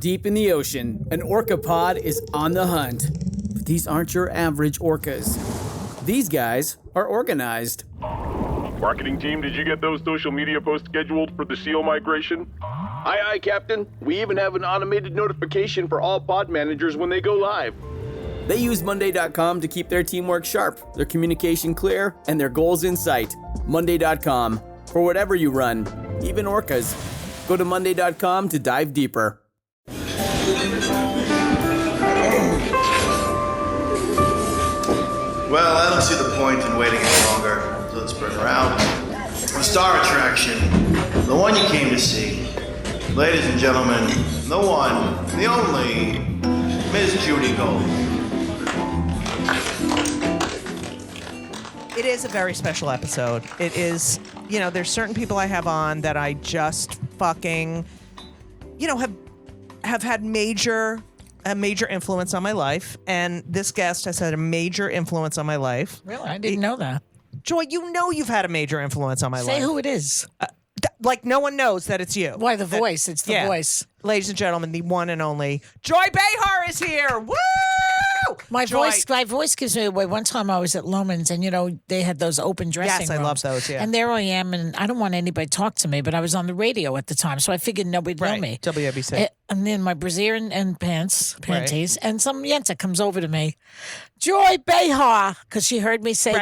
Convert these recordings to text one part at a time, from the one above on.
Deep in the ocean, an orca pod is on the hunt. But these aren't your average orcas. These guys are organized. Marketing team, did you get those social media posts scheduled for the SEAL migration? Aye, Captain. We even have an automated notification for all pod managers when they go live. They use Monday.com to keep their teamwork sharp, their communication clear, and their goals in sight. Monday.com. For whatever you run, even orcas. Go to Monday.com to dive deeper. Well, I don't see the point in waiting any longer. So let's bring her out. The star attraction, the one you came to see. Ladies and gentlemen, the one, the only, Miss Judy Gold. It is a very special episode. It is, there's certain people I have on that I just fucking, have had a major influence on my life. And this guest has had a major influence on my life. Really? I didn't know that. Joy, you've had a major influence on my life. Say who it is. Like no one knows that it's you. Why, the voice? It's the voice. Ladies and gentlemen, the one and only Joy Behar is here. Woo! My voice gives me away. One time I was at Loman's and, they had those open dressing rooms. Yes, I love those, yeah. And there I am, and I don't want anybody to talk to me, but I was on the radio at the time, so I figured nobody'd know me. WABC. And then my brassiere and panties, and some yenta comes over to me. Joy Behar, because she heard me say,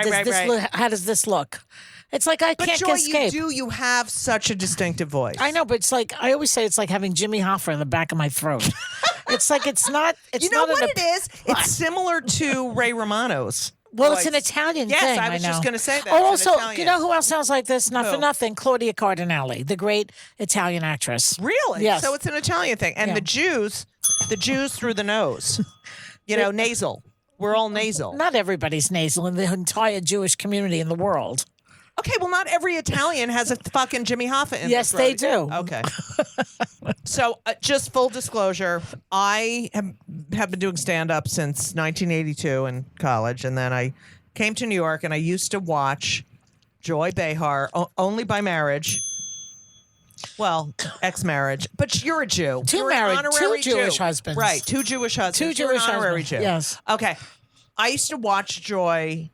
how does this look? It's like I can't escape. But Joy, you have such a distinctive voice. I know, but it's like, I always say it's like having Jimmy Hoffa in the back of my throat. It's like it's not. It's you know what it is? It's similar to Ray Romano's. Well, it's an Italian thing. Yes, I was just going to say that. Oh, also, you know who else sounds like this? Not for nothing. Claudia Cardinale, the great Italian actress. Really? Yes. So it's an Italian thing. And the Jews through the nose. Nasal. We're all nasal. Not everybody's nasal in the entire Jewish community in the world. Okay, well, not every Italian has a fucking Jimmy Hoffa in Yes, they do. Okay. So, just full disclosure, I have been doing stand-up since 1982 in college, and then I came to New York, and I used to watch Joy Behar, only by marriage. Well, ex-marriage. But you're a Jew. Two Jewish husbands. Right, two Jewish husbands. Two Jewish honorary husbands. Jew. Yes. Okay. I used to watch Joy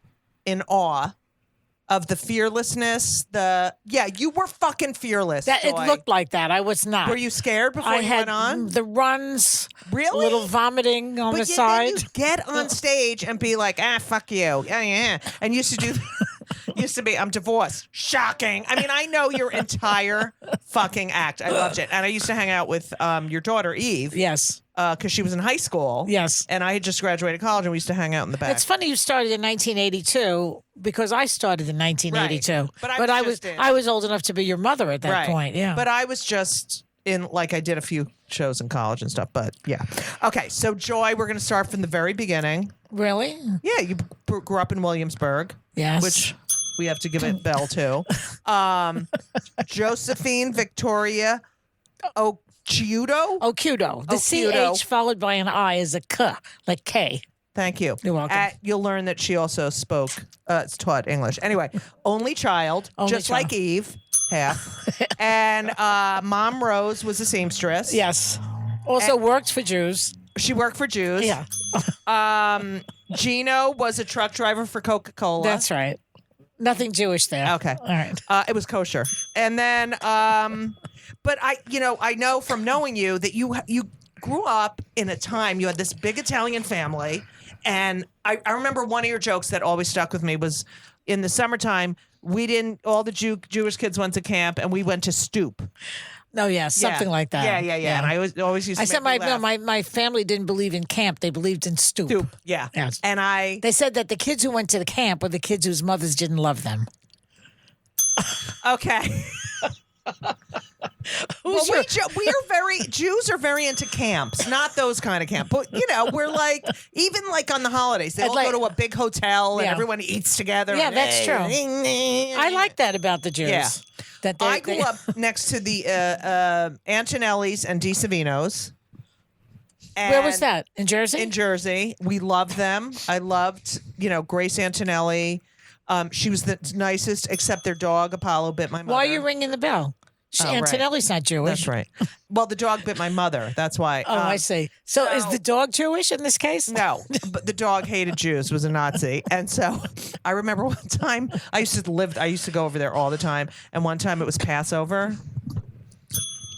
in awe of the fearlessness, you were fucking fearless. It Joy. looked like that. I was not. Were you scared before I you had went on? The runs, really? A little vomiting on the side. Then you get on stage and be like, fuck you. Yeah. And used to be, I'm divorced. Shocking. I mean, I know your entire fucking act. I loved it. And I used to hang out with your daughter, Eve. Yes. Because she was in high school. Yes. And I had just graduated college, and we used to hang out in the back. It's funny you started in 1982 because I started in 1982. Right. But I was old enough to be your mother at that point. Yeah. But I was just in, I did a few shows in college and stuff. But yeah. Okay. So Joy, we're going to start from the very beginning. Really? Yeah. You grew up in Williamsburg. Yes. Which we have to give a bell to. Josephine Victoria Occhiuto? The CH followed by an I is a K, like K. Thank you. You're welcome. You'll learn that she also taught English. Anyway, only child, like Eve, half. And Mom Rose was a seamstress. Yes. Also worked for Jews. She worked for Jews. Yeah. Gino was a truck driver for Coca-Cola. That's right. Nothing Jewish there. Okay. All right. It was kosher. And then, but I know from knowing you that you grew up in a time, you had this big Italian family. And I remember one of your jokes that always stuck with me was in the summertime, all the Jewish kids went to camp and we went to Stoop. No, yeah, something like that. Yeah. And I always used to said my family didn't believe in camp. They believed in stoop. Stoop, yeah. Yes. And they said that the kids who went to the camp were the kids whose mothers didn't love them. Okay. Jews are very into camps, not those kind of camps. But, we're even on the holidays, they all go to a big hotel and everyone eats together. Yeah, that's true. I like that about the Jews. Yeah. I grew up next to the Antonellis and DiSavinos. Where was that? In Jersey? In Jersey. We loved them. I loved, Grace Antonelli. She was the nicest, except their dog, Apollo, bit my mother. Why are you ringing the bell? Antonelli's not Jewish. That's right. Well, the dog bit my mother. That's why. Oh, I see. So is the dog Jewish in this case? No, but the dog hated Jews, was a Nazi. And so I remember one time I used to go over there all the time. And one time it was Passover.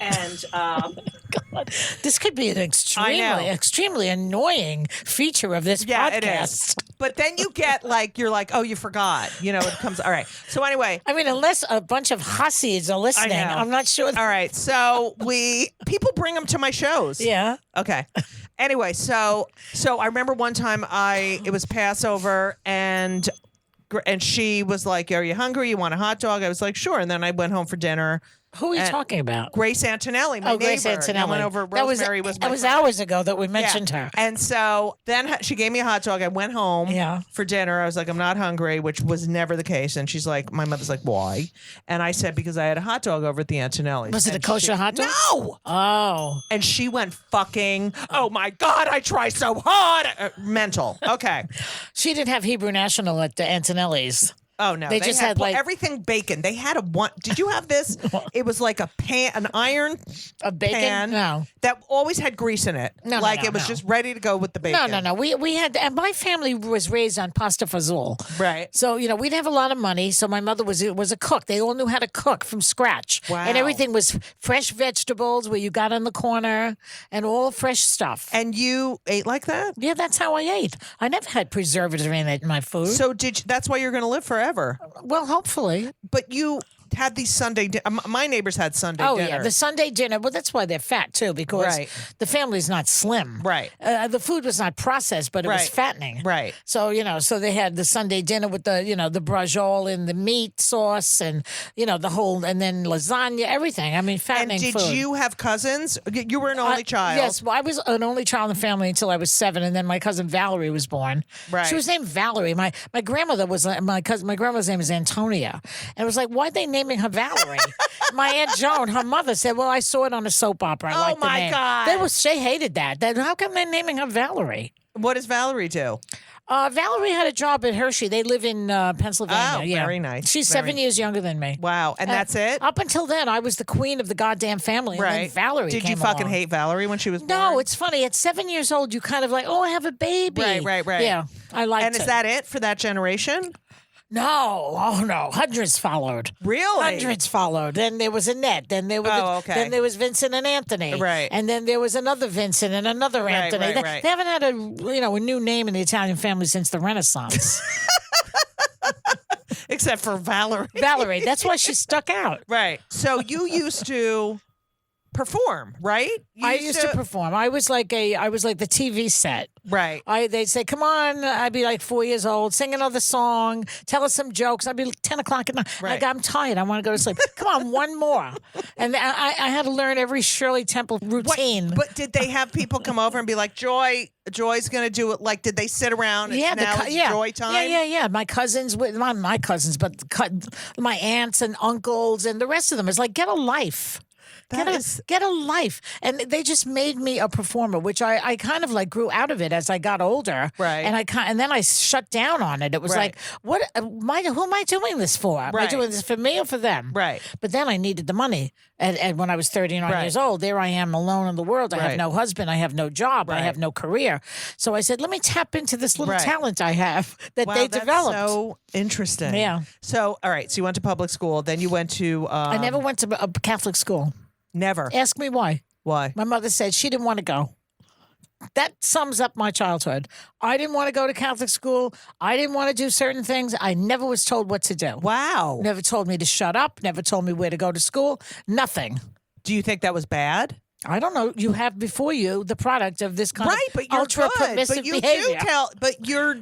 And God, this could be an extremely annoying feature of this yeah, podcast. it is. But then you get you're like, oh, you forgot. You know, it comes. All right. So anyway. I mean, unless a bunch of Hussies are listening, I'm not sure. All right. So people bring them to my shows. Yeah. Okay. Anyway, so I remember one time it was Passover and she was like, "Are you hungry? You want a hot dog?" I was like, "Sure." And then I went home for dinner. Who are you talking about? Grace Antonelli, my neighbor. Grace Antonelli. I went over. Rosemary was my That was friend. hours ago that we mentioned her. And so then she gave me a hot dog. I went home for dinner. I was like, I'm not hungry, which was never the case. And she's like, my mother's like, why? And I said, because I had a hot dog over at the Antonellis. Was it a kosher hot dog? No. Oh. And she went fucking, oh my God, I try so hard. Mental. Okay. She didn't have Hebrew National at the Antonelli's. Oh no! They just had everything bacon. They had Did you have this? It was like a pan, an iron bacon pan that always had grease in it. No, it was just ready to go with the bacon. No. We had. And my family was raised on pasta fazool. Right. So we didn't have a lot of money. So my mother was a cook. They all knew how to cook from scratch. Wow. And everything was fresh vegetables where you got in the corner and all fresh stuff. And you ate like that? Yeah, that's how I ate. I never had preservatives in it in my food. So that's why you're going to live forever. Well, hopefully. But you had these Sunday. My neighbors had Sunday dinner. Oh yeah, the Sunday dinner. Well, that's why they're fat too, because the family's not slim. Right. The food was not processed, but it was fattening. Right. So so they had the Sunday dinner with the the brajol and the meat sauce and the whole and then lasagna, everything. I mean, fattening And food. did you have cousins? You were an only child. Yes, well, I was an only child in the family until I was 7, and then my cousin Valerie was born. Right. She was named Valerie. My grandmother was my grandmother's name is Antonia, and it was like, why are they naming her Valerie? My Aunt Joan, her mother, said, "Well, I saw it on a soap opera. I liked the name." God! She hated that. How come they're naming her Valerie? What does Valerie do? Valerie had a job at Hershey. They live in Pennsylvania. Oh, yeah. very nice. She's 7 years younger than me. Wow, and that's it? Up until then, I was the queen of the goddamn family. Right. And then Valerie Did you came fucking along. hate Valerie when she was born? No, it's funny. At 7 years old, you kind of like, oh, I have a baby. Right. Yeah, I liked it. And is that it for that generation? No, oh no, hundreds followed. Really? Hundreds followed. Then there was Annette. Then there was Then there was Vincent and Anthony. Right. And then there was another Vincent and another Anthony. Right. They haven't had a a new name in the Italian family since the Renaissance. Except for Valerie. Valerie. That's why she stuck out. Right. So you used to perform, right? I used to perform. I was like the TV set. Right. They'd say, "Come on," I'd be like 4 years old, sing another song, tell us some jokes. I'd be like 10 o'clock at night. Right. I'm tired. I want to go to sleep. Come on, one more. And I had to learn every Shirley Temple routine. But did they have people come over and be like, Joy's going to do it? Like, did they sit around? And it's Joy time? Yeah. My cousins, not my cousins, but my aunts and uncles and the rest of them. It's like, get a life. Get a life. And they just made me a performer, which I kind of like grew out of it as I got older. Right. And then I shut down on it. It was like, who am I doing this for? Am I doing this for me or for them? Right. But then I needed the money. And when I was 39 years old, there I am alone in the world. I have no husband. I have no job. I have no career. So I said, let me tap into this little talent I have that they developed. So interesting. Yeah. So, all right. So you went to public school. Then you went to... I never went to a Catholic school. Never. Ask me why. Why? My mother said she didn't want to go. That sums up my childhood. I didn't want to go to Catholic school. I didn't want to do certain things. I never was told what to do. Wow. Never told me to shut up. Never told me where to go to school. Nothing. Do you think that was bad? I don't know. You have before you the product of this kind of but you're ultra good. permissive But you behavior. but you're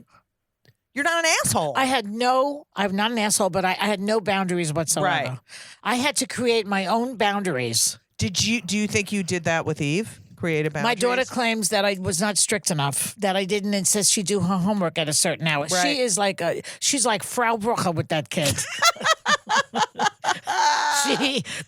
not an asshole. I'm not an asshole, but I had no boundaries whatsoever. Right. I had to create my own boundaries. Do you think you did that with Eve? Create a boundaries? My daughter claims that I was not strict enough, that I didn't insist she do her homework at a certain hour. Right. She is she's like Frau Brucher with that kid.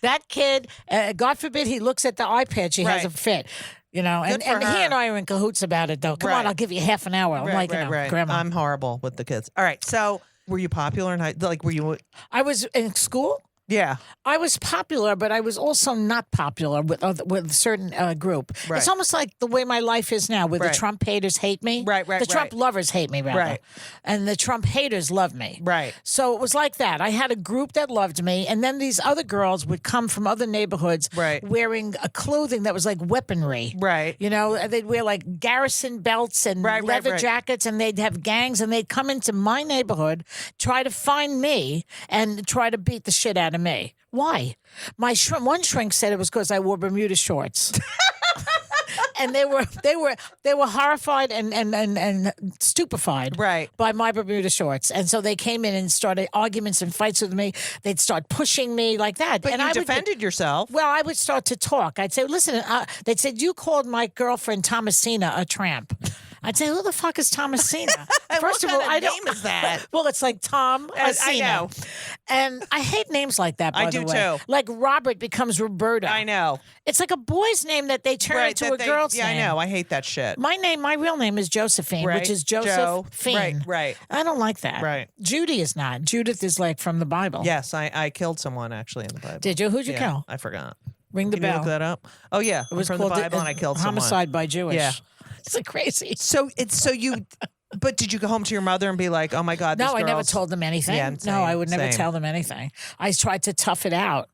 That kid, God forbid he looks at the iPad she has a fit. And he and I are in cahoots about it, though. Come on, I'll give you half an hour. I'm like, Grandma. I'm horrible with the kids. All right, so were you popular in high? Like, were you? I was in school. Yeah. I was popular, but I was also not popular with a certain group. Right. It's almost like the way my life is now, where Right. the Trump haters hate me. Right. The Trump lovers hate me, rather. Right. And the Trump haters love me. Right. So it was like that. I had a group that loved me, and then these other girls would come from other neighborhoods Right. wearing a clothing that was like weaponry. Right. You know, they'd wear like garrison belts and leather jackets, and they'd have gangs, and they'd come into my neighborhood, try to find me, and try to beat the shit out of me. Why? One shrink said it was because I wore Bermuda shorts. And they were horrified and stupefied by my Bermuda shorts. And so they came in and started arguments and fights with me. They'd start pushing me like that. But and you defended yourself. Well, I would start to talk. I'd say, listen, they'd say, you called my girlfriend Thomasina a tramp. I'd say, who the fuck is Thomasina? First of all, I don't. What name is that? Well, it's like Tom. I know. And I hate names like that, by the way. I do too. Like Robert becomes Roberta. I know. It's like a boy's name that they turn into a girl's name. Yeah, I know. I hate that shit. My real name is Josephine, which is Josephine. Right. I don't like that. Right. Judy is not. Judith is like from the Bible. Yes, I killed someone actually in the Bible. Did you? Who'd you kill? I forgot. Ring the Can bell. you look that up? Oh yeah, It was from called the Bible, and I killed someone. homicide by Jewish. Yeah. It's like crazy. So you. But did you go home to your mother and be like, "Oh my God"? No, these I never girls- told them anything. Yeah, No, I would never same. tell them anything. I tried to tough it out,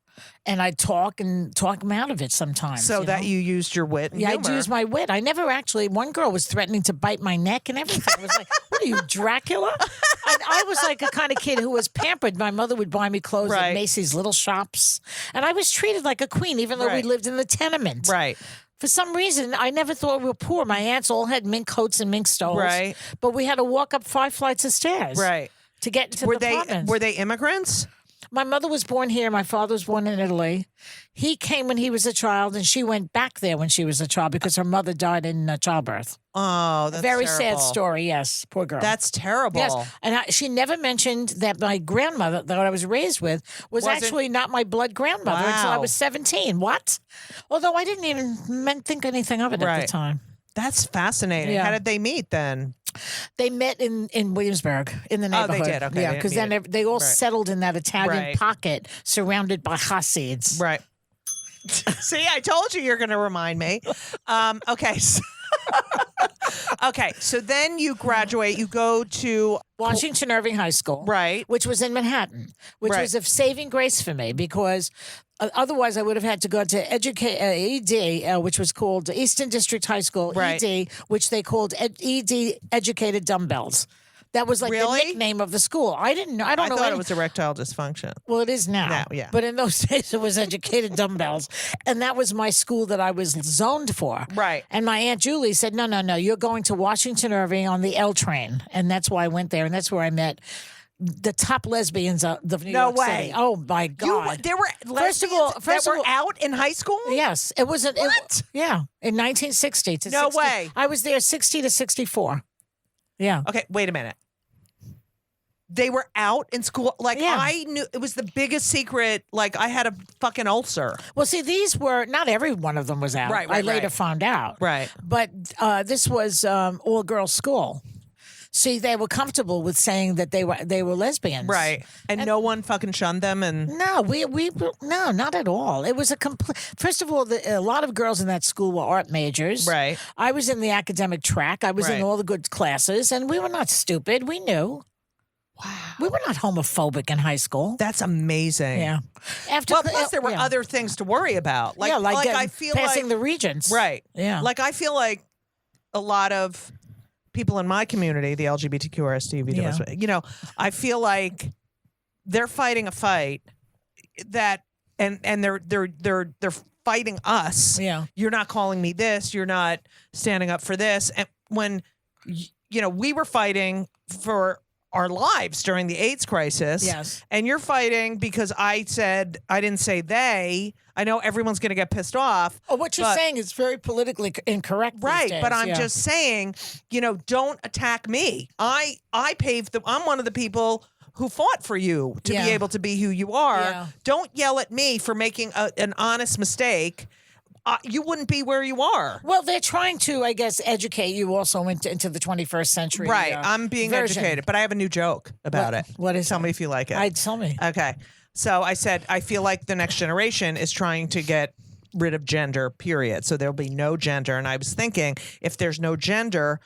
and I'd talk them out of it sometimes. So you that know? you used your wit and Yeah, humor. I'd use my wit. I never actually. One girl was threatening to bite my neck and everything. I was like, "What are you, Dracula?" And I was like a kind of kid who was pampered. My mother would buy me clothes at Right. Macy's little shops, and I was treated like a queen, even though we Right. lived in the tenement. Right. For some reason, I never thought we were poor. My aunts all had mink coats and mink stoles. Right. But we had to walk up 5 flights of stairs. Right. To get to Were the they apartments. were they immigrants? My mother was born here. My father was born in Italy. He came when he was a child, and she went back there when she was a child because her mother died in childbirth. Oh, that's Very terrible. sad story. Yes, poor girl. That's terrible. Yes, and she never mentioned that my grandmother that I was raised with was Wasn't- actually not my blood grandmother until I Wow. was 17. What? Although I didn't even think anything of it at Right. the time. That's fascinating. Yeah. How did they meet then? They met in Williamsburg in the Oh, they neighborhood. did. Okay, yeah, they because didn't then meet they all Right. settled in that Italian Right. pocket, surrounded by Hasids. Right. See, I told you you're going to remind me. Okay. Okay. So then you graduate. You go to Washington Irving High School, Right. which was in Manhattan, which Right. was a saving grace for me because otherwise I would have had to go to ED, which was called Eastern District High School, Right. ED, which they called ED Educated Dumbbells. That was like Really? the nickname of the school. I didn't know. I don't know. thought any- it was erectile dysfunction. Well, it is now. Now, yeah. But in those days, it was Educated Dumbbells. And that was my school that I was zoned for. Right. And my Aunt Julie said, no, you're going to Washington Irving on the L train. And that's why I went there. And that's where I met the top lesbians of New No York way. City. Oh, my God. There were lesbians that were out in high school? Yes. It was. What? Yeah. In 1960 to No 60. way. I was there 60 to 64. Yeah. Okay, wait a minute. They were out in school. Like, Yeah. I knew it was the biggest secret. Like, I had a fucking ulcer. Well, see, these were not every one of them was out. Right, I right, later right. found out. Right. But this was all girls school. See, they were comfortable with saying that they were lesbians. Right. And no one fucking shunned them. And No, no, not at all. It was a complete. First of all, a lot of girls in that school were art majors. Right. I was in the academic track. I was in Right. all the good classes, and we were not stupid. We knew. wow. We were not homophobic in high school. That's amazing. Yeah. After Well, plus there were yeah. other things to worry about. Like, yeah, like I feel passing like the regents. right. Yeah. Like I feel like a lot of people in my community, the LGBTQRST, you know, I feel like they're fighting a fight that, and they're fighting us. Yeah. You're not calling me this. You're not standing up for this. And when, you know, we were fighting for our lives during the AIDS crisis. Yes. And you're fighting because I didn't say they. I know everyone's going to get pissed off. Oh, what you're but- saying is very politically incorrect. these Right, days, but I'm yeah. just saying, you know, don't attack me. I'm one of the people who fought for you to Yeah. be able to be who you are. Yeah. Don't yell at me for making an honest mistake. You wouldn't be where you are. Well, they're trying to, I guess, educate you also into the 21st century. Right, I'm being version. educated, but I have a new joke about it. What is Tell it? me if you like it. Tell me. Okay. So I said, I feel like the next generation is trying to get rid of gender, period. So there'll be no gender. And I was thinking, if there's no gender,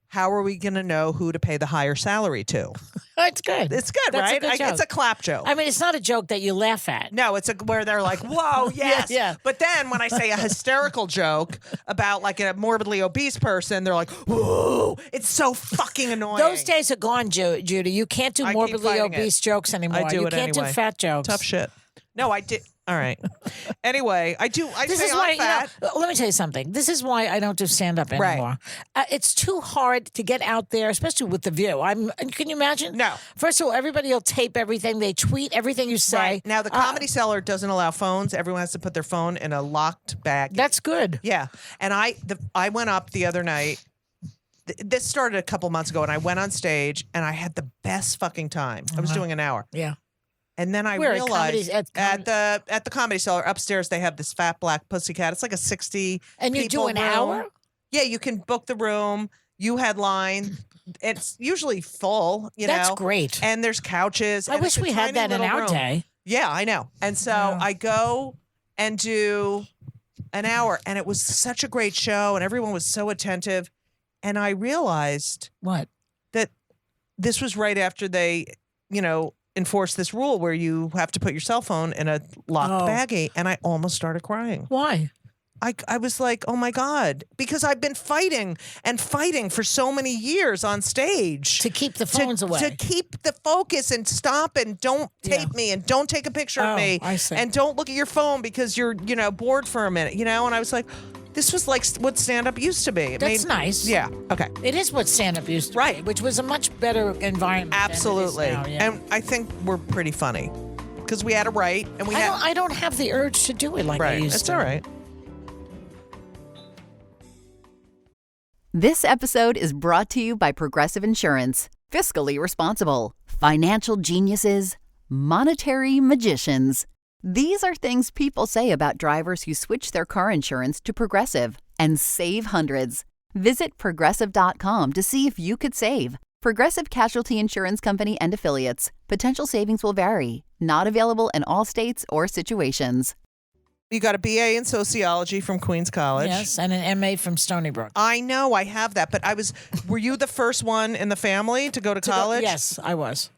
how are we going to know who to pay the higher salary to? It's good. It's good, That's right? A good joke. It's a clap joke. I mean, it's not a joke that you laugh at. No, it's where they're like, whoa, yes. Yeah. But then when I say a hysterical joke about like a morbidly obese person, they're like, whoa, it's so fucking annoying. Those days are gone, Judy. You can't do I keep morbidly fighting obese it. jokes anymore. I do You it can't anyway. do fat jokes. Tough shit. No, I did. All right. Anyway, I do. I This say is I'm why, fat. let me tell you something. This is why I don't do stand up Right. anymore. It's too hard to get out there, especially with The View. Can you imagine? No. First of all, everybody will tape everything. They tweet everything you say. Right. Now, the Comedy Cellar doesn't allow phones. Everyone has to put their phone in a locked bag. That's good. Yeah. And I went up the other night. This started a couple months ago, and I went on stage, and I had the best fucking time. I was doing an hour. Yeah. And then I Where, at realized Comedy- at the Comedy Cellar upstairs, they have this fat black pussycat. It's like a 60 And you do people an room. hour? Yeah, you can book the room. You headline. It's usually full, That's know. great. And there's couches. I and wish it's a we had tiny that in little our room. day. Yeah, I know. And so I go and do an hour, and it was such a great show, and everyone was so attentive. And I realized What? that this was right after they, enforced this rule where you have to put your cell phone in a locked baggie, and I almost started crying. Why? I was like, oh my God, because I've been fighting for so many years on stage. To keep the phones away. To keep the focus and stop and don't tape me and don't take a picture of me. I see. And don't look at your phone because you're, bored for a minute, And I was like, this was like what stand-up used to be. It That's nice. Yeah. Okay. It is what stand-up used to be, Right. which was a much better environment. than it is Absolutely. now, yeah. And I think we're pretty funny because we had a right and we had. I don't have the urge to do it like I Right. used It's to. all right. This episode is brought to you by Progressive Insurance. Fiscally responsible, financial geniuses, monetary magicians. These are things people say about drivers who switch their car insurance to Progressive and save hundreds. Visit Progressive.com to see if you could save. Progressive Casualty Insurance Company and Affiliates. Potential savings will vary. Not available in all states or situations. You got a BA in sociology from Queens College. Yes, and an MA from Stony Brook. I know I have that, but were you the first one in the family to go to college? Yes, I was.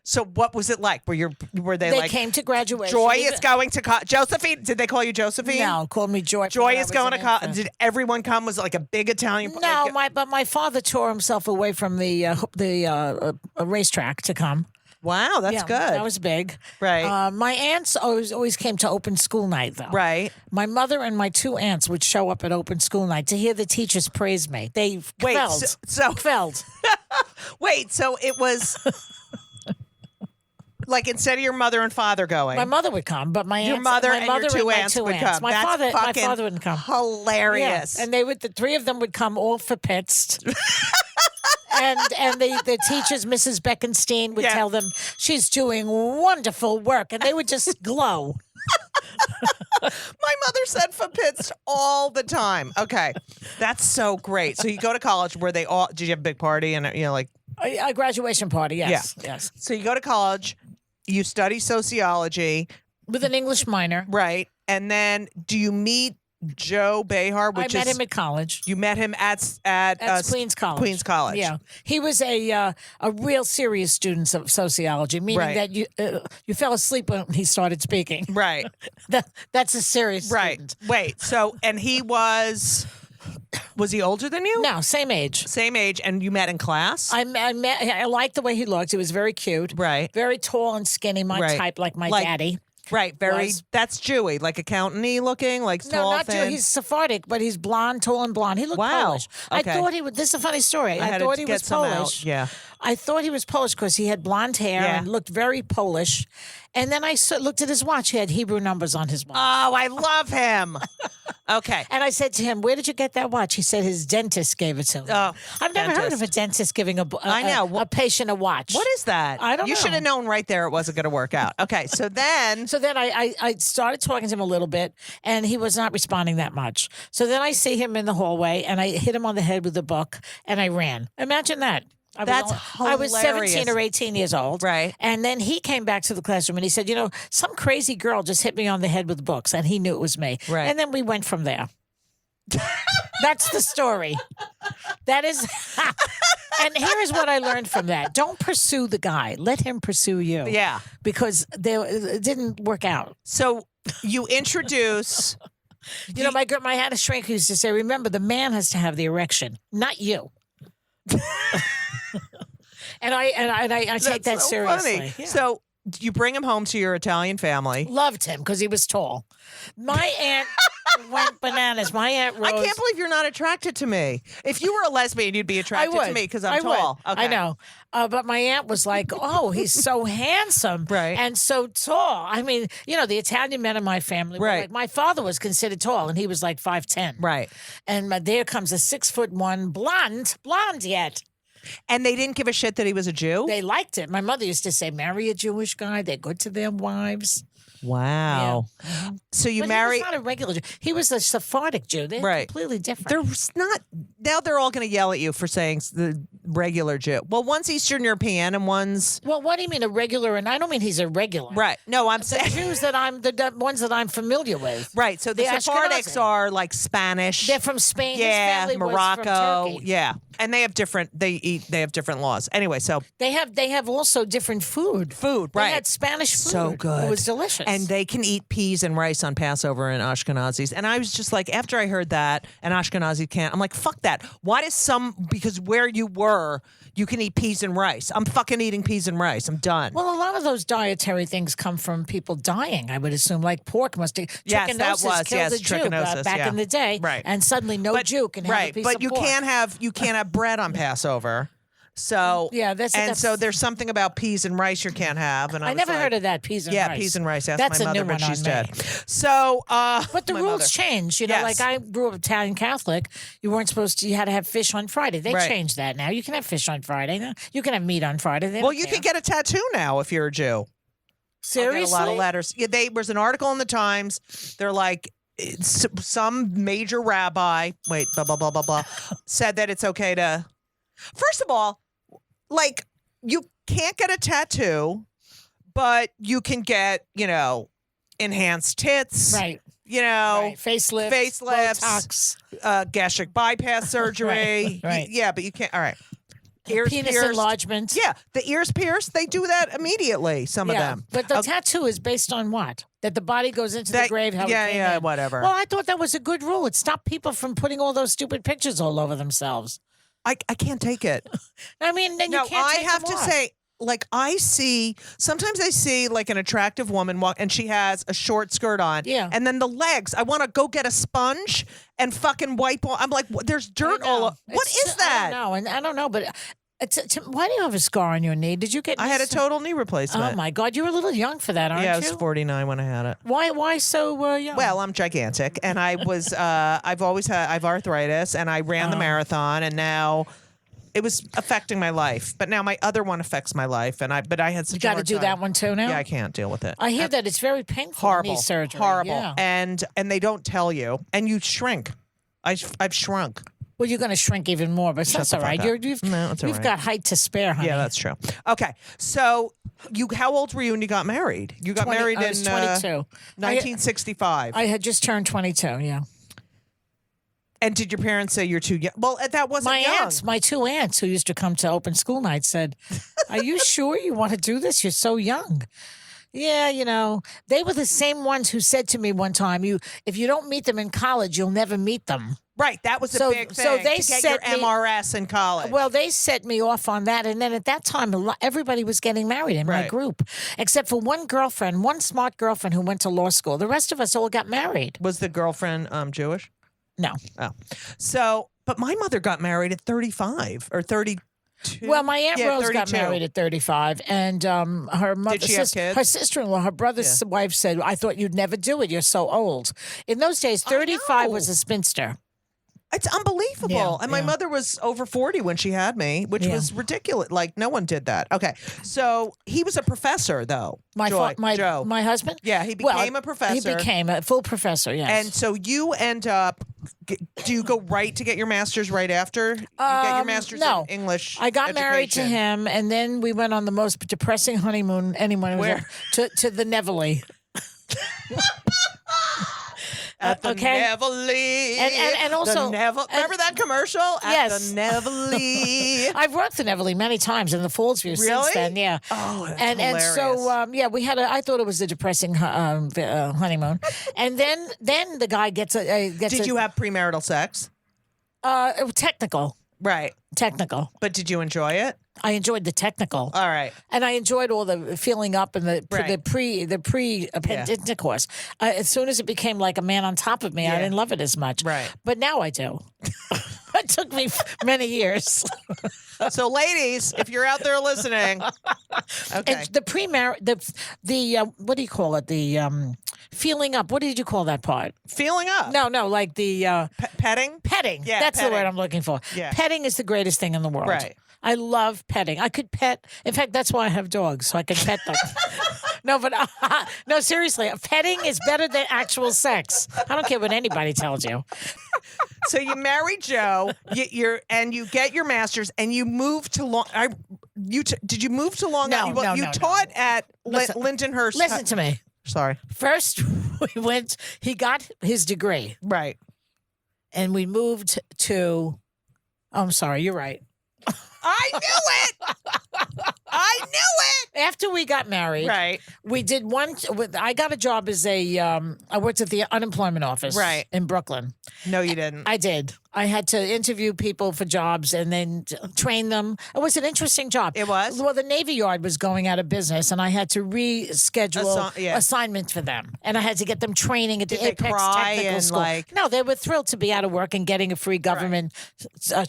So what was it like? Were they They like, came to graduation. Joy Even- is going to college? Josephine, did they call you Josephine? No, called me Joy. Joy when I is was going an to college. infant. Did everyone come? Was it like a big Italian? No, like, but my father tore himself away from the racetrack to come. wow, that's Yeah, good. That was big. Right. My aunts always came to open school night, though. right. My mother and my two aunts would show up at open school night to hear the teachers praise me. They Wait, kveld. so Kveld. wait, so it was like instead of your mother and father going, My mother would come, but my your aunts, mother my and mother your two my aunts two would aunts. come. My That's father fucking wouldn't come. hilarious. Yeah, and the three of them would come all for pits. and the teachers, Mrs. Beckenstein, would Yeah. tell them she's doing wonderful work, and they would just glow. My mother said for pits all the time. Okay, that's so great. So you go to college where did you have a big party and like A graduation party, yes, yes, so you go to college, you study sociology, with an English minor. right? And then do you meet Joe Behar? I met him at college. You met him at Queens College. Queens College. Yeah, he was a real serious student of sociology, meaning Right. that you fell asleep when he started speaking. Right. That's a serious Right. student. Wait. So and he was he older than you? No, same age. Same age, and you met in class? I liked the way he looked. He was very cute. Right. Very tall and skinny, my Right. type, like my Like- daddy. Right, very. Was. That's Jewy, like accountant-y looking, like No, tall, not thin. Jew. He's Sephardic, but he's blonde, tall and blonde. He looked Wow. Polish. Okay. I thought he would. This is a funny story. I I had to thought he get was some out. Polish. Yeah. I thought he was Polish because he had blonde hair Yeah. and looked very Polish. And then I looked at his watch. He had Hebrew numbers on his watch. Oh, I love him. Okay. And I said to him, "Where did you get that watch?" He said his dentist gave it to him. Oh, I've never heard of dentist. a dentist giving I know. a patient a watch. What is that? I don't You know. should have known right there it wasn't going to work out. Okay, so then. So then I started talking to him a little bit, and he was not responding that much. So then I see him in the hallway, and I hit him on the head with a book, and I ran. Imagine that. I was 17 or 18 years old. Right. And then he came back to the classroom and he said, some crazy girl just hit me on the head with books, and he knew it was me. Right. And then we went from there. That's the story. That is. And here's what I learned from that. Don't pursue the guy. Let him pursue you. Yeah. Because it didn't work out. So you introduce. My had a shrink who used to say, remember, the man has to have the erection, not you. And I take that so seriously. Funny. Yeah. So you bring him home to your Italian family. Loved him because he was tall. My aunt went bananas. My aunt Rose. I can't believe you're not attracted to me. If you were a lesbian, you'd be attracted to me because I'm tall. Would. Okay. I know. But my aunt was like, oh, he's so handsome right. and so tall. I mean, the Italian men in my family were right. like, my father was considered tall, and he was like 5'10". Right. And there comes a 6'1" blonde yet. And they didn't give a shit that he was a Jew? They liked it. My mother used to say, marry a Jewish guy. They're good to their wives. Wow. Yeah. So you but marry. He was not a regular Jew. He was a Sephardic Jew. They're right. completely different. There's not. Now they're all going to yell at you for saying the regular Jew. Well, one's Eastern European and one's. Well, what do you mean a regular? And I don't mean he's a regular. Right. No, I'm saying. The Jews that the ones that I'm familiar with. Right. So the Sephardics are like Spanish. They're from Spain. Yeah. His family Morocco. was from Turkey. Yeah. And they have different. They have different laws. Anyway, so they have also different food. Right. They had Spanish food. So good. It was delicious. And they can eat peas and rice on Passover in Ashkenazis. And I was just like, after I heard that, an Ashkenazi can't. I'm like, fuck that. Why does because where you were, you can eat peas and rice. I'm fucking eating peas and rice. I'm done. Well, a lot of those dietary things come from people dying, I would assume. Like pork must have. Yes, that was. Killed a Jew back in the day. Right. And suddenly no Jew can have a piece of pork. But you can't have bread on Passover. So yeah, so there's something about peas and rice you can't have, and I never heard of that peas and rice. Yeah, peas and rice. That's my a mother, new one but she's on dead. me. So, but the rules changed. Yes. Like I grew up Italian Catholic. You weren't supposed to. You had to have fish on Friday. They Right. changed that now. You can have fish on Friday. You can have meat on Friday. Well, you can get a tattoo now if you're a Jew. Seriously, I'll get a lot of letters. Yeah, there was an article in the Times. They're like. Some major rabbi, blah, blah, blah, blah, blah, said that it's okay to. First of all, like, you can't get a tattoo, but you can get, enhanced tits. Right. Facelifts, Botox, gastric bypass surgery. Right. Yeah, but you can't. All right. Ears penis pierced. enlargement. Yeah, the ears pierced. They do that immediately. Some of them. But the tattoo is based on what? That the body goes into the grave. How it came in. Whatever. Well, I thought that was a good rule. It stopped people from putting all those stupid pictures all over themselves. I can't take it. I mean, then you can't. I take have them to off. say. Like sometimes I see like an attractive woman walk and she has a short skirt on. Yeah. And then the legs, I want to go get a sponge and fucking wipe all. I'm like, there's dirt all over. What is that? I don't know, but why do you have a scar on your knee? Did you get? I had a total knee replacement. Oh my God, you were a little young for that, aren't you? Yeah, I was 49 when I had it. Why so young? Well, I'm gigantic, and I was. I've arthritis, and I ran the marathon, and now. It was affecting my life, but now my other one affects my life, and I had such. You got to do that one too now. Yeah, I can't deal with it. I hear that it's very painful. Horrible, knee surgery. horrible, Yeah. and they don't tell you, and you shrink. I've shrunk. Well, you're going to shrink even more, but that's the all right. fuck up. You've No, it's all right. got height to spare, honey. Yeah, that's true. Okay, so how old were you when you got married? You got married I in was 22. 1965. I had just turned 22. Yeah. And did your parents say you're too young? Well, that wasn't young. My two aunts who used to come to open school night said, "Are you sure you want to do this? You're so young." Yeah, they were the same ones who said to me one time, if you don't meet them in college, you'll never meet them. Right, that was a big thing. So they to get set your MRS in college. Well, they set me off on that, and then at that time, everybody was getting married in my group, except for one smart girlfriend who went to law school. The rest of us all got married. Was the girlfriend Jewish? No. Oh, so but my mother got married at 35 or 32. Well, my Aunt Rose 32. got married at 35, and her mother, Did she have kids? her sister-in-law, her brother's wife said, "I thought you'd never do it. You're so old." In those days, 35 was a spinster. It's unbelievable. Yeah, and my mother was over 40 when she had me, which was ridiculous. Like, no one did that. Okay. So he was a professor, though. Joe. My husband? Yeah, he became a professor. He became a full professor, yes. And so you end up do you go right to get your master's right after you get your master's no. in English? I got married to education? him, and then we went on the most depressing honeymoon anyone was Where? to the Nevele. At the okay. Nevele. And also- remember that commercial? At Yes. the Nevele. I've worked the Nevele many times in the Fallsview since Really? then, yeah. Oh, that's and so hilarious. we had I thought it was a depressing honeymoon, and then the guy gets Did you have premarital sex? technical, Right. But did you enjoy it? I enjoyed the technical. All right. And I enjoyed all the feeling up and the Right. pre intercourse. As soon as it became like a man on top of me, I Yeah. didn't love it as much. Right. But now I do. It took me many years. So, ladies, if you're out there listening, okay. And the what do you call it? The feeling up. What did you call that part? Feeling up. No, like the Petting? petting. Yeah, That's the petting. word I'm looking for. Yeah. Petting is the greatest thing in the world. Right. I love petting. I could pet. In fact, that's why I have dogs, so I can pet them. No, but no, seriously, petting is better than actual sex. I don't care what anybody tells you. So you marry Joe, you get your master's, and you move to Long. Did you move to Long No, Island? Well, no, you no, taught at Listen- Lindenhurst. Listen to me. Sorry. First, he got his degree, Right. and we moved to. Oh, I'm sorry, you're right. I knew it. I knew it. After we got married, Right. we did one. I got a job as I worked at the unemployment office, Right. in Brooklyn. No, you didn't. I did. I had to interview people for jobs and then train them. It was an interesting job. It was? Well, the Navy Yard was going out of business, and I had to reschedule yeah. assignments for them, and I had to get them training at Did the they Apex cry Technical and, School. like- No, they were thrilled to be out of work and getting a free government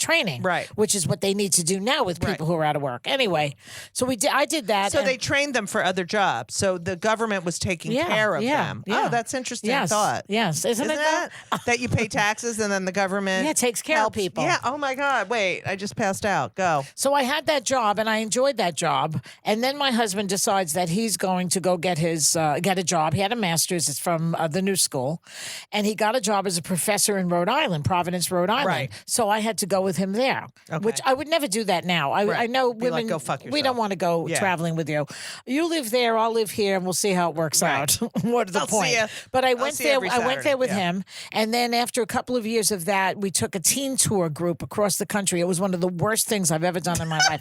training, Right. Which is what they need to do now with people who are out of work. Anyway, so I did that. So and- they trained them for other jobs. So the government was taking care of them. yeah. Oh, that's interesting Yes, thought. yes. Isn't it that? That you pay taxes and then the government takes care of helps- people. Yeah. Oh my God. Wait, I just passed out. Go. So I had that job and I enjoyed that job. And then my husband decides that he's going to go get his get a job. He had a master's. It's from the new school, and he got a job as a professor in Rhode Island, Providence, Rhode Island. Right. So I had to go with him there, which I would never do that now. I know Be like, women. go fuck We yourself. don't want to go Yeah. traveling with you. You live there, I'll live here, and we'll see how it works out. What is the I'll see point? ya. But I I'll went see you there. every I went Saturday. there with Yeah. him, and then after a couple of years of that, we took a teen tour group across the country. It was one of the worst things I've ever done in my life.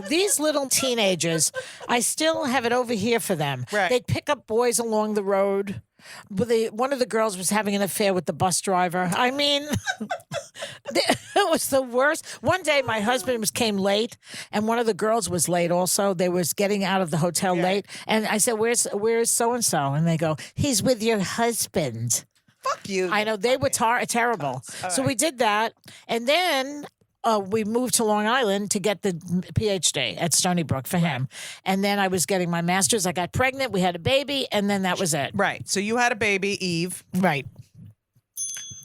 These little teenagers, I still have it over here for them. Right. They'd pick up boys along the road. But one of the girls was having an affair with the bus driver. I mean, it was the worst. One day, my husband came late, and one of the girls was late also. They was getting out of the hotel late, and I said, "Where's so and so?" And they go, "He's with your husband." Fuck you. I know they were terrible. So we did that, and then we moved to Long Island to get the PhD at Stony Brook for him. And then I was getting my master's. I got pregnant. We had a baby, and then that was it. Right. So you had a baby, Eve. Right.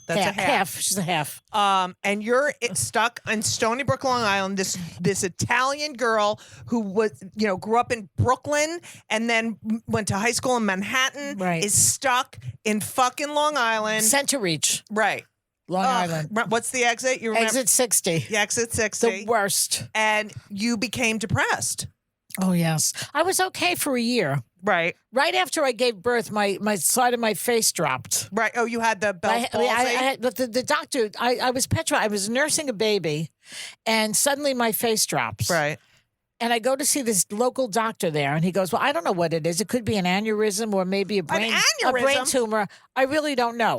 That's a half. She's a half. And you're stuck in Stony Brook, Long Island. This Italian girl who grew up in Brooklyn and then went to high school in Manhattan. Right. Is stuck in fucking Long Island. Center Reach, Right. Long Island. What's the exit? You remember? Exit 60. Yeah, exit 60. The worst. And you became depressed. Oh, yes. I was okay for a year. Right. Right after I gave birth, my side of my face dropped. Right. Oh, you had the Bell's palsy? But the doctor, I was petrified. I was nursing a baby, and suddenly my face drops. Right. And I go to see this local doctor there, and he goes, "Well, I don't know what it is. It could be an aneurysm or maybe a brain aneurysm? tumor. I really don't know."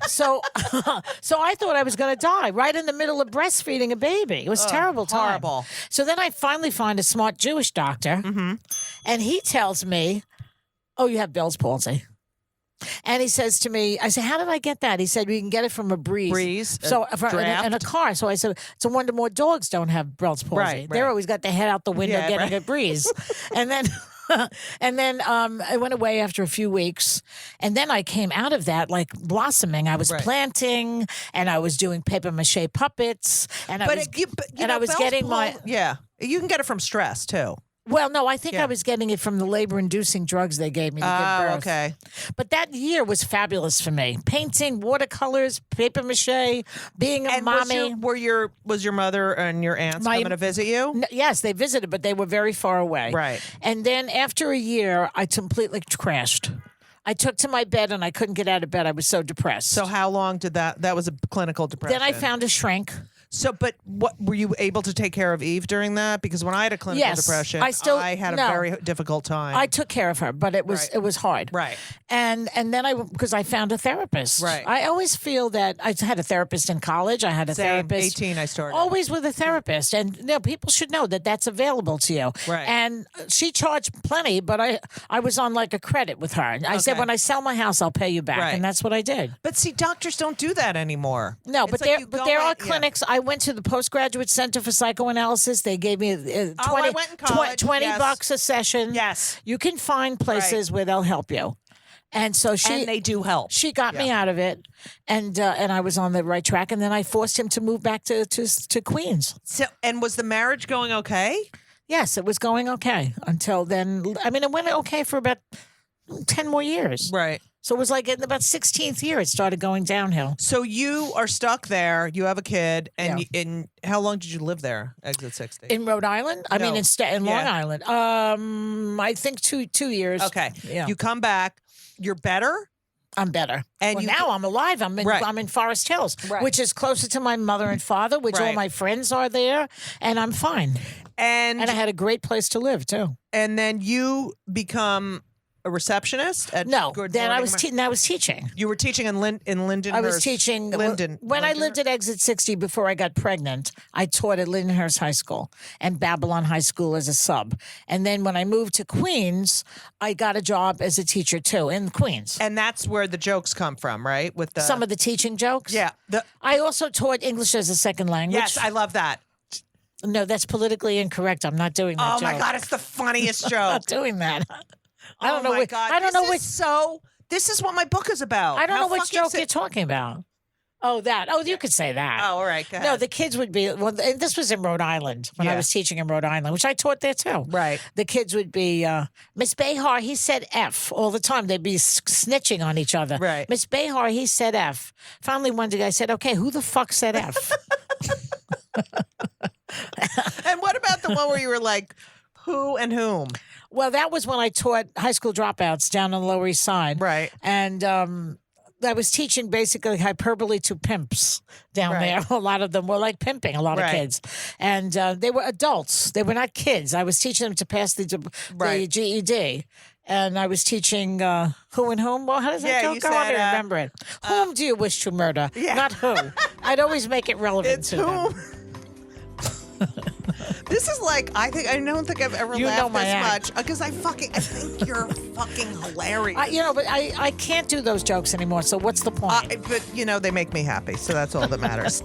So I thought I was going to die right in the middle of breastfeeding a baby. It was terrible time. horrible. So then I finally find a smart Jewish doctor, and he tells me, "Oh, you have Bell's palsy." And he says to me, I said, "How did I get that?" He said, "We can get it from a breeze. A So in a car." So I said, "It's a wonder more dogs don't have Bell's palsy. Right, They're right. always got their head out the window Yeah, getting right. a breeze." And then I went away after a few weeks, and then I came out of that like blossoming. I was Right. planting, and I was doing paper mache puppets, and I was Bell's getting my. Yeah. You can get it from stress too. Well, no, I think Yeah. I was getting it from the labor-inducing drugs they gave me to give birth. Okay. But that year was fabulous for me. Painting, watercolors, paper mache, being a And mommy. was your mother and your aunts My- coming to visit you? Yes, they visited, but they were very far away. Right. And then after a year, I completely crashed. I took to my bed and I couldn't get out of bed. I was so depressed. So how long did that was a clinical depression? then I found a shrink. So, but what were you able to take care of Eve during that? Because when I had a clinical Yes, depression, I had a no. very difficult time. I took care of her, but it was Right. it was hard. Right. And then because I found a therapist. Right. I always feel that I had a therapist in college. I had a Same. therapist. 18 I started. Always with a therapist, and people should know that that's available to you. Right. And she charged plenty, but I was on like a credit with her. I said, Okay. when I sell my house, I'll pay you back, Right. and that's what I did. But see, doctors don't do that anymore. No, It's but like you go there are in- yeah. clinics. I went to the Postgraduate Center for Psychoanalysis. They gave me 20, I went in college, yes. $20 a session. Yes. You can find places where they'll help you. And so And they do help. She got me out of it, and I was on the right track. And then I forced him to move back to Queens. So, and was the marriage going okay? Yes, it was going okay until then. I mean, it went okay for about 10 more years. Right. So it was like in about 16th year, it started going downhill. So you are stuck there. You have a kid, and Yeah. and how long did you live there? Exit 60. In Rhode Island? I mean, No. in Long Yeah. Island. I think two years. Okay. Yeah. You come back. You're better. I'm better. And well, you- now I'm alive. I'm in Forest Hills, Right. which is closer to my mother and father, which all Right. my friends are there, and I'm fine. And I had a great place to live too. and then you become a receptionist at No, Good then I Morning was Amer- I was teaching. You were teaching in Lindenhurst. I was teaching Linden. when I lived at Exit 60 before I got pregnant. I taught at Lindenhurst High School and Babylon High School as a sub. And then when I moved to Queens, I got a job as a teacher too in Queens. And that's where the jokes come from, right? With the Some of the teaching jokes. yeah. I also taught English as a second language. Yes, I love that. No, that's politically incorrect. I'm not doing that. Oh my joke. God, it's the funniest I'm joke. not doing that. I don't know. Oh my God. I don't know This which. is so. This is what my book is about. I don't How know which fucking joke si- you're talking about. Oh, that. Oh, you could say that. Oh, all right. Go ahead. No, the kids would be. Well, and this was in Rhode Island when I Yeah. was teaching in Rhode Island, which I taught there too. Right. The kids would be, Miss Behar, he said F all the time. They'd be snitching on each other. Right. Miss Behar, he said F. Finally, one day I said, okay, who the fuck said F? And what about the one where you were like, who and whom? Well, that was when I taught high school dropouts down on the Lower East Side. Right. And I was teaching basically hyperbole to pimps down Right. there. A lot of them were like pimping, a lot Right. of kids. And they were adults. They were not kids. I was teaching them to pass the Right. GED. And I was teaching who and whom. Well, how does that Yeah, go? you Go on said, and remember it. Whom do you wish to murder? Yeah. Not who. I'd always make it relevant It's to whom. them. This is like I don't think I've ever You know laughed my this act. much because I think you're fucking hilarious. But I can't do those jokes anymore. So what's the point? But they make me happy, so that's all that matters.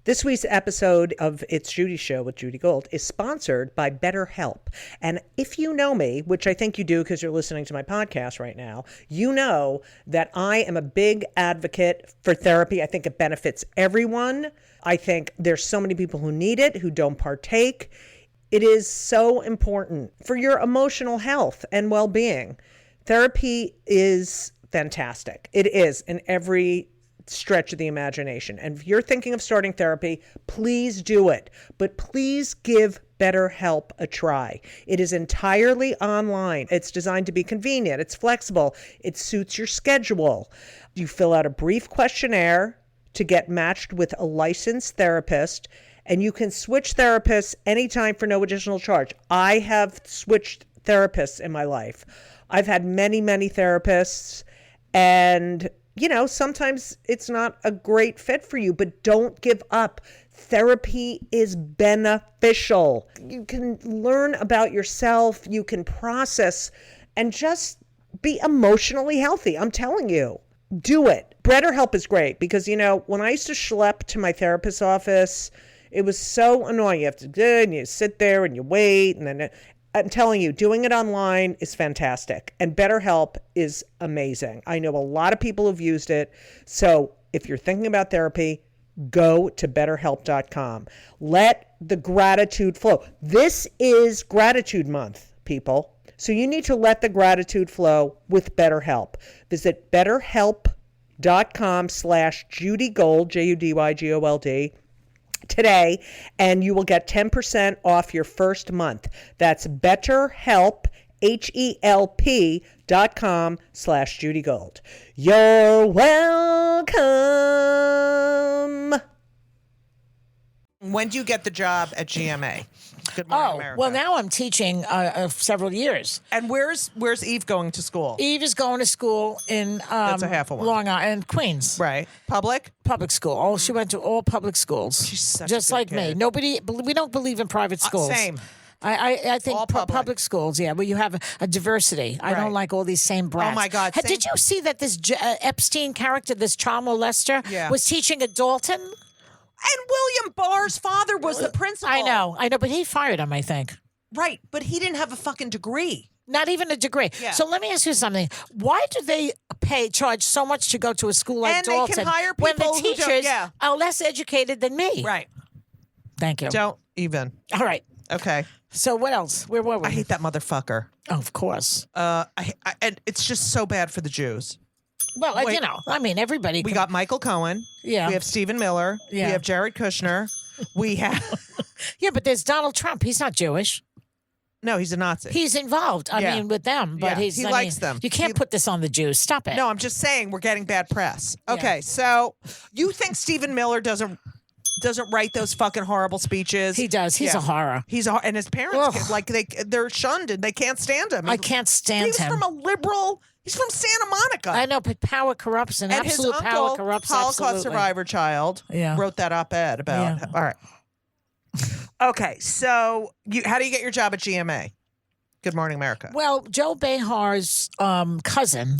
This week's episode of It's Judy Show with Judy Gold is sponsored by BetterHelp. And if you know me, which I think you do because you're listening to my podcast right now, you know that I am a big advocate for therapy. I think it benefits everyone. I think there's so many people who need it, who don't partake. It is so important for your emotional health and well-being. Therapy is fantastic. It is in every stretch of the imagination. And if you're thinking of starting therapy, please do it. But please give BetterHelp a try. It is entirely online. It's designed to be convenient. It's flexible. It suits your schedule. You fill out a brief questionnaire to get matched with a licensed therapist, and you can switch therapists anytime for no additional charge. I have switched therapists in my life. I've had many, many therapists, and sometimes it's not a great fit for you, but don't give up. Therapy is beneficial. You can learn about yourself, you can process, and just be emotionally healthy. I'm telling you, do it. BetterHelp is great because, when I used to schlep to my therapist's office, it was so annoying. You have to do it, and you sit there and you wait, and then I'm telling you, doing it online is fantastic. And BetterHelp is amazing. I know a lot of people who've used it. So if you're thinking about therapy, go to BetterHelp.com. Let the gratitude flow. This is Gratitude Month, people. So you need to let the gratitude flow with BetterHelp. Visit BetterHelp.com/Judy Gold, JudyGold, today, and you will get 10% off your first month. That's BetterHelp, HELP.com/Judy Gold. You're welcome. When do you get the job at GMA? Good Morning America. Well, now I'm teaching several years. And where's Eve going to school? Eve is going to school in That's a half a one. Long Island, Queens. Right. Public school. Oh, she went to all public schools. She's such just a good like me. kid. We don't believe in private schools. Same. I think All public. schools, yeah, where you have a diversity. I don't like all these same brats. Oh, my God, Did you see that this Epstein character, this child molester, Yeah. was teaching at Dalton? And William Barr's father was the principal. I know, but he fired him, I think. Right, but he didn't have a fucking degree. Not even a degree. Yeah. So let me ask you something. Why do they charge so much to go to a school like And they Dalton can hire when the people who don't- teachers yeah. are less educated than me? Right. Thank you. Don't even. All right. Okay. So what else? Where were we? I hate that motherfucker. Oh, of course. And it's just so bad for the Jews. Well, Wait. everybody. We got Michael Cohen. Yeah. We have Stephen Miller. Yeah. We have Jared Kushner. We have... Yeah, but there's Donald Trump. He's not Jewish. No, he's a Nazi. He's involved. I Yeah. mean, with them, but Yeah, he likes them. You can't put this on the Jews. Stop it. No, I'm just saying we're getting bad press. Yeah. Okay, so you think Stephen Miller doesn't write those fucking horrible speeches? He does. He's a horror. And his parents they're shunned and they can't stand him. I can't stand He's him. from a liberal. He's from Santa Monica. I know, but power corrupts, and absolute his power uncle, corrupts. Holocaust absolutely. survivor child, wrote that op-ed about. Yeah. All right. Okay, so how do you get your job at GMA? Good Morning America. Well, Joy Behar's cousin,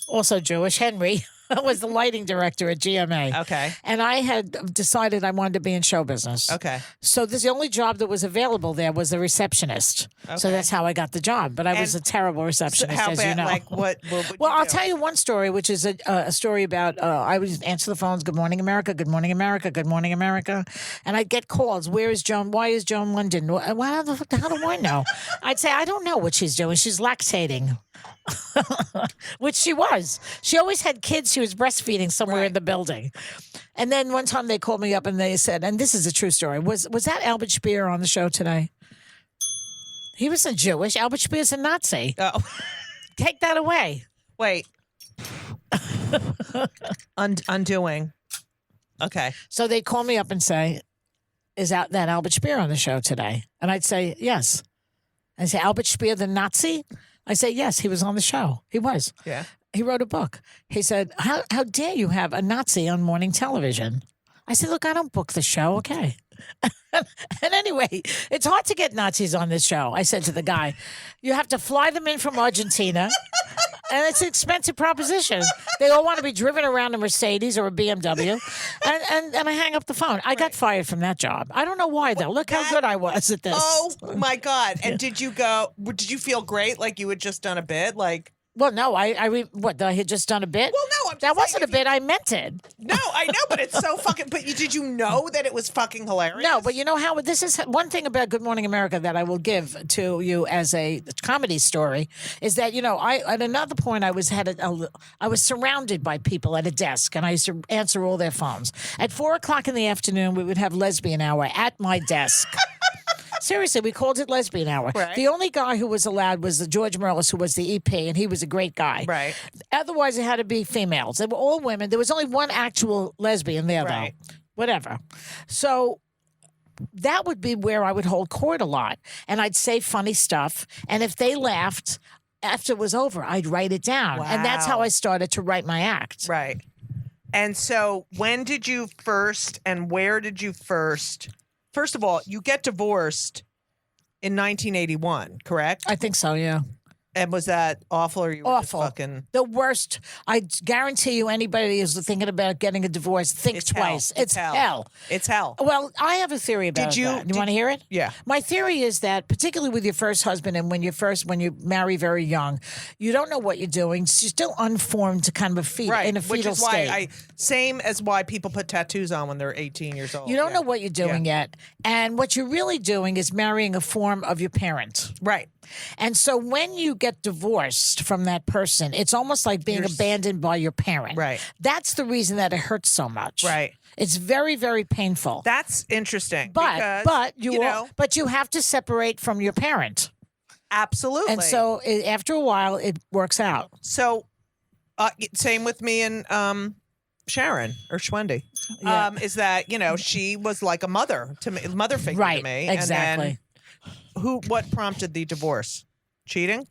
also Jewish, Henry, was the lighting director at GMA. Okay. And I had decided I wanted to be in show business. Okay. So the only job that was available there was the receptionist. So Okay. that's how I got the job. But I was a terrible receptionist, how as bad? you know. Like what would Well, you I'll do? tell you one story, which is a story about I would answer the phones, Good Morning America, Good Morning America, Good Morning America. And I'd get calls, where is Joan? Why is Joan London? Well, how do I know? I'd say, I don't know what she's doing. She's lactating. Which she was. She always had kids she was breastfeeding somewhere in the building. And then one time they called me up and they said, and this is a true story, was that Albert Speer on the show today? He wasn't Jewish. Albert Speer's a Nazi. Oh. Take that away. Wait. Undoing. Okay. So they call me up and say, is that Albert Speer on the show today? And I'd say, yes. I say, Albert Speer, the Nazi? I say, yes, he was on the show. He was. Yeah. He wrote a book. He said, how dare you have a Nazi on morning television? I said, look, I don't book the show, okay? And anyway, it's hard to get Nazis on this show. I said to the guy, you have to fly them in from Argentina, and it's an expensive proposition. They all want to be driven around a Mercedes or a BMW, and I hang up the phone. I got fired from that job. I don't know why, though. Look how good I was at this. Oh, my God. And did you feel great? Like you had just done a bit? Like... Well, no, I had just done a bit? Well, no, I'm just that wasn't saying a bit. I meant it. No, I know, but it's so fucking... But did you know that it was fucking hilarious? No, but you know how this is one thing about Good Morning America that I will give to you as a comedy story is that, you know, at another point I was surrounded by people at a desk and I used to answer all their phones. At 4:00 in the afternoon, we would have lesbian hour at my desk. Seriously, we called it lesbian hour. Right. The only guy who was allowed was the George Merlis, who was the EP, and he was a great guy. Right. Otherwise, it had to be females. They were all women. There was only one actual lesbian there, Right. though. Whatever. So that would be where I would hold court a lot, and I'd say funny stuff. And if they laughed after it was over, I'd write it down, and that's how Wow. I started to write my act. Right. And so when did you first and where did you first... First of all, you get divorced in 1981, correct? I think so. Yeah. And was that awful, or you were just Awful. fucking? The worst. I guarantee you, anybody who's thinking about getting a divorce, think It's twice. hell. It's hell. It's hell. Well, I have a theory about you- that. You did- want to hear it? Yeah. My theory is that, particularly with your first husband, and when you marry very young, you don't know what you're doing. You're still unformed to kind of Right. in a Which fetal is why state. same as why people put tattoos on when they're 18 years old. You don't Yeah. know what you're doing yet. And what you're really doing is marrying a form of your parent. Right. And so when you get divorced from that person, it's almost like being abandoned by your parent. Right. That's the reason that it hurts so much. Right. It's very, very painful. That's interesting. But because, you have to separate from your parent. absolutely. And so after a while, it works out. So, same with me and Sharon or Schwendy. Yeah. Is that she was like a mother to me, mother figure Right, to me. exactly. And then what prompted the divorce? Cheating?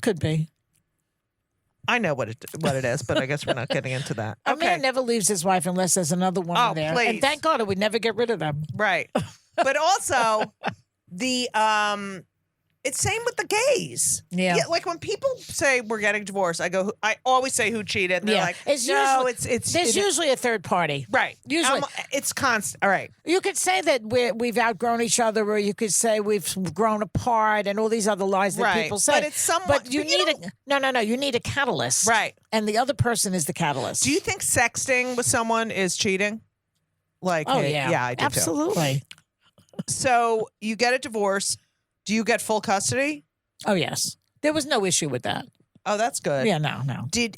Could be. I know what it is, but I guess we're not getting into that. A Okay, man never leaves his wife unless there's another woman Oh, there. please. And thank God we never get rid of them. right. But also the it's same with the gays. Yeah. Like when people say we're getting divorced, I always say who cheated. And they're like, It's no, usually, it's there's usually a third party. right. Usually, It's constant. All right. you could say that we've outgrown each other, or you could say we've grown apart, and all these other lies that Right. people say. But it's somewhat- But you but you need no. You need a catalyst, Right. And the other person is the catalyst. Do you think sexting with someone is cheating? Like, Oh hey, yeah, yeah, I do absolutely. too. So you get a divorce. Do you get full custody? Oh yes, there was no issue with that. Oh, that's good. Yeah, no. Did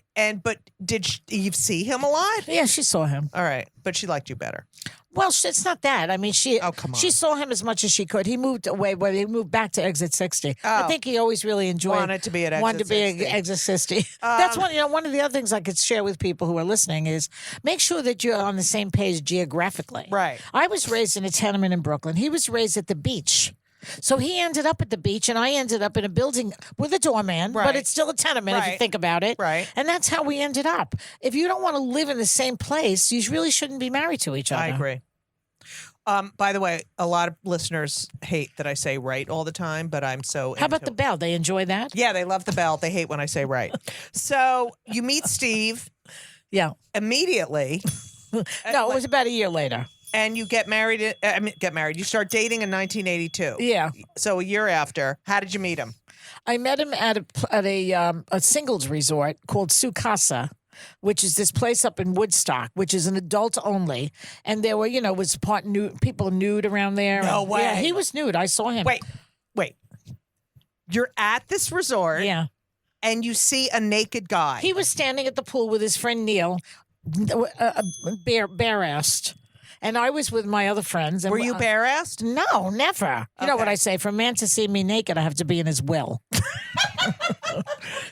you see him a lot? Yeah, she saw him. All right, but she liked you better. Well, it's not that. I mean, she. Oh, come on. She saw him as much as she could. He moved away. Well, he moved back to Exit 60. I Oh. think he always really enjoyed. Wanted to be at Wanted to be Exit 60. at Exit 60. That's one of the other things I could share with people who are listening is make sure that you're on the same page geographically. Right. I was raised in a tenement in Brooklyn. He was raised at the beach. So he ended up at the beach, and I ended up in a building with a doorman, but Right. it's still a tenement if you Right. think about it. Right. And that's how we ended up. If you don't want to live in the same place, you really shouldn't be married to each other. I agree. By the way, a lot of listeners hate that I say right all the time, but I'm so. How about into the it. bell? They enjoy that? Yeah, they love the bell. They hate when I say right. So you meet Steve Yeah. immediately. No, it was about a year later. And you get married. Get married. You start dating in 1982. Yeah. So a year after, how did you meet him? I met him at a singles resort called Sukasa, which is this place up in Woodstock, which is an adult only. And there were, was part nude, people nude around there. No And- way. Yeah, he was nude. I saw him. Wait. You're at this resort. Yeah. And you see a naked guy. He was standing at the pool with his friend Neil, bare-assed. And I was with my other friends. And Were you bare-assed? No, never. You know what Okay. I say? For a man to see me naked, I have to be in his will.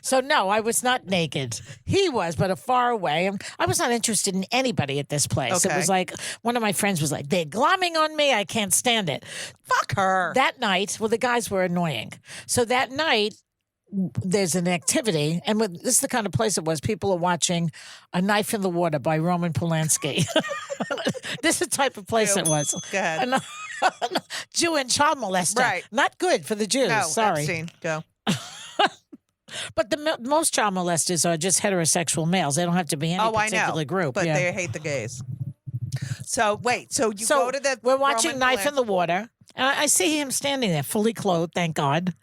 So, no, I was not naked. He was, but far away. And I was not interested in anybody at this place. It Okay. was like, one of my friends was like, they're glomming on me. I can't stand it. Fuck her. That night, well, the guys were annoying. So that night, there's an activity, and this is the kind of place it was. People are watching A Knife in the Water by Roman Polanski. This is the type of place it was. Go ahead. Jew and child molester. Right. Not good for the Jews. No, Sorry. Epstein. Go. But most child molesters are just heterosexual males. They don't have to be any Oh, I particular know. group. But yeah. they hate the gays. So wait. So you go to the. we're watching Roman Knife in the Polanski- Water, and I see him standing there, fully clothed, thank God.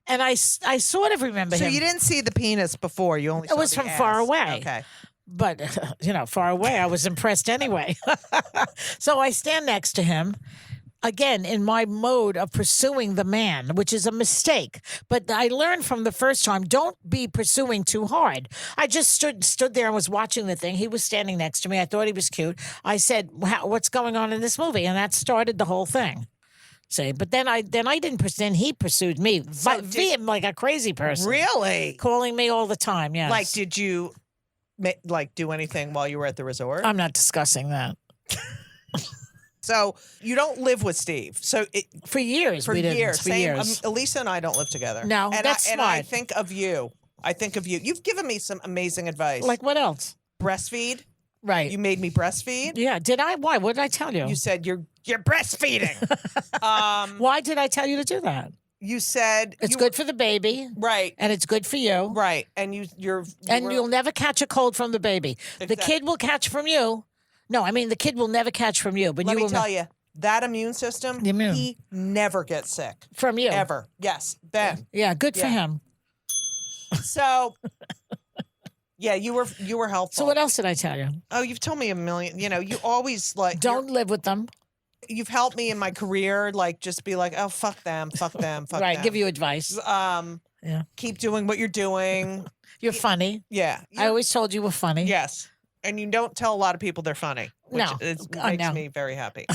And I sort of remember So him. you didn't see the penis before. You only. It saw was the from ass. far away. Okay. But, far away, I was impressed anyway. So I stand next to him, again, in my mode of pursuing the man, which is a mistake. But I learned from the first time, don't be pursuing too hard. I just stood there and was watching the thing. He was standing next to me. I thought he was cute. I said, what's going on in this movie? And that started the whole thing. See, but then I didn't pursue. He pursued me, like a crazy person. Really? Calling me all the time. Yes. Like, did you do anything while you were at the resort? I'm not discussing that. So you don't live with Steve. So For years, for we didn't. years, For same. years. Elisa and I don't live together. No, and that's and I smart. think of you. You've given me some amazing advice. Like what else? breastfeed. Right. You made me breastfeed. Yeah. Did I? Why? What did I tell you? You said you're breastfeeding. Why did I tell you to do that? You said It's good for the baby. Right. And it's good for you. Right. And you'll never catch a cold from the baby. The kid will catch from you. No, I mean the kid will never catch from you. But let you me tell you, that immune system, he never gets sick. From you. Ever. Yes. Ben. Yeah, good for him. So yeah, you were helpful. So what else did I tell you? Oh, you've told me a million. You always don't live with them. You've helped me in my career, just be like, oh, fuck them, fuck them. Right, give you advice. Keep doing what you're doing. You're funny. Yeah. I always told you were funny. Yes. And you don't tell a lot of people they're funny, which makes me very happy.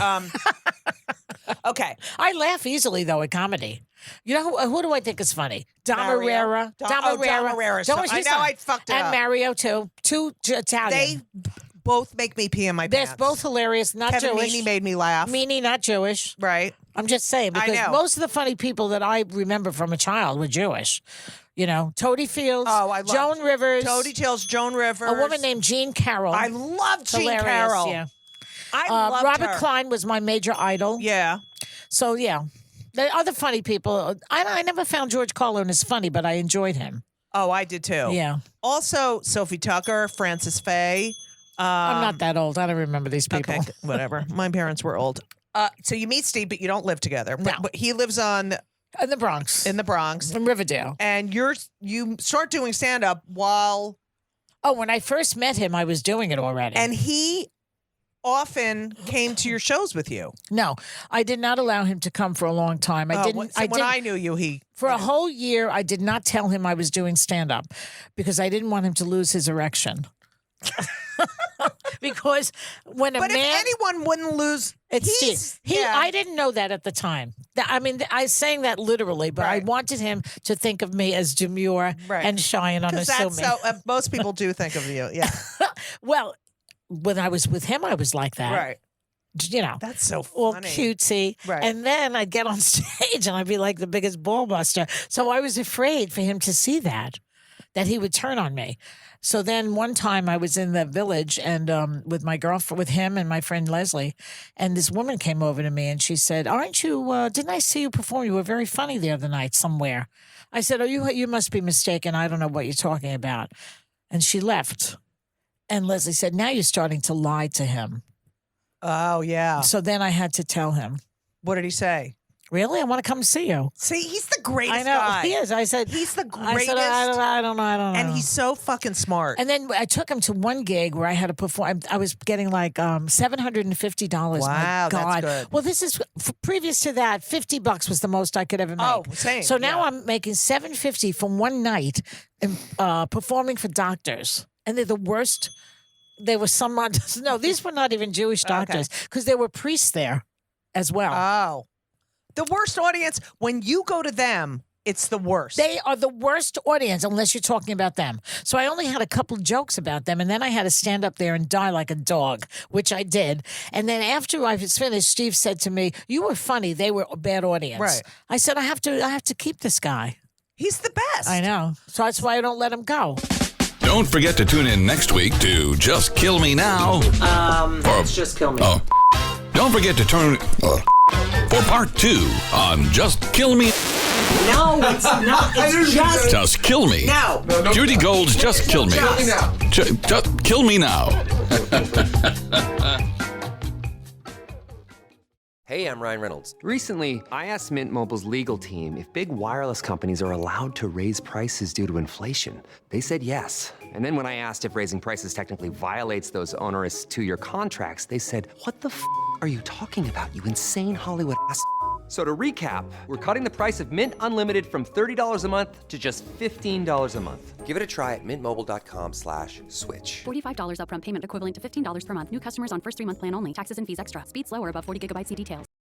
Okay. I laugh easily, though, at comedy. You know, who do I think is funny? Dom Herrera. Dom Herrera. I know I fucked it up. And Mario, too. Two Italian. They both make me pee in my pants. They're both hilarious, not Kevin Jewish. Meaney made me laugh. Meaney, not Jewish. Right. I'm just saying, because most of the funny people that I remember from a child were Jewish. Toady Fields, Joan Rivers. Toady Fields, Joan Rivers. A woman named Jean Carroll. I love Jean hilarious, Carroll. Yeah. I loved Robert her. Klein was my major idol. Yeah. So, yeah. The other funny people, I never found George Carlin as funny, but I enjoyed him. Oh, I did too. Yeah. Also, Sophie Tucker, Frances Faye. I'm not that old. I don't remember these people. Okay, whatever. My parents were old. So you meet Steve, but you don't live together. No. But he lives in the Bronx. In Riverdale. And you start doing stand-up while... Oh, when I first met him, I was doing it already. And he often came to your shows with you. No, I did not allow him to come for a long time. I didn't. When I knew you, for a whole year, I did not tell him I was doing stand-up because I didn't want him to lose his erection. Because when a but man, if anyone wouldn't lose, it's Steve. I didn't know that at the time. I mean, I was saying that literally, but I wanted him to think of me as demure and shy and unassuming. So most people do think of you. Yeah. Well, when I was with him, I was like that. Right. That's so all funny. cutesy. Right. And then I'd get on stage and I'd be like the biggest ball buster. So I was afraid for him to see that he would turn on me. So then one time I was in the Village and with my girlfriend, with him and my friend Leslie, and this woman came over to me and she said, "Aren't you? Didn't I see you perform? You were very funny the other night somewhere." I said, "Oh, you must be mistaken. I don't know what you're talking about." And she left. And Leslie said, "Now you're starting to lie to him." Oh yeah. So then I had to tell him. What did he say? Really? I want to come see you. See, he's the greatest I know, guy. he is. I said, he's the greatest. I said, I don't know. And he's so fucking smart. And then I took him to one gig where I had to perform. I was getting like $750. Wow, My God. that's good. Well, this is previous to that. $50 was the most I could ever make. Oh, same. So now I'm making $750 from one night and performing for doctors, and they're the worst. There were some no, these were not even Jewish doctors because there were priests there as well. Oh. The worst audience, when you go to them, it's the worst. They are the worst audience unless you're talking about them. So I only had a couple jokes about them, and then I had to stand up there and die like a dog, which I did. And then after I was finished, Steve said to me, "You were funny. They were a bad audience." Right. I said, I have to keep this guy. He's the best. I know. So that's why I don't let him go. Don't forget to tune in next week to Just Kill Me Now. It's Just Kill Me. Oh. Don't forget to turn for part 2 on Just Kill Me. No, it's not. It's Just Kill Me. No. Judy Gold's Just Kill Me. Kill me now. Just Kill Me Now. Hey, I'm Ryan Reynolds. Recently, I asked Mint Mobile's legal team if big wireless companies are allowed to raise prices due to inflation. They said yes. And then when I asked if raising prices technically violates those onerous 2-year contracts, they said, "What the f*** are you talking about, you insane Hollywood ass?" So to recap, we're cutting the price of Mint Unlimited from $30 a month to just $15 a month. Give it a try at mintmobile.com/switch. $45 upfront payment equivalent to $15 per month. New customers on first 3-month plan only. Taxes and fees extra. Speed slower above 40 gigabytes. See details.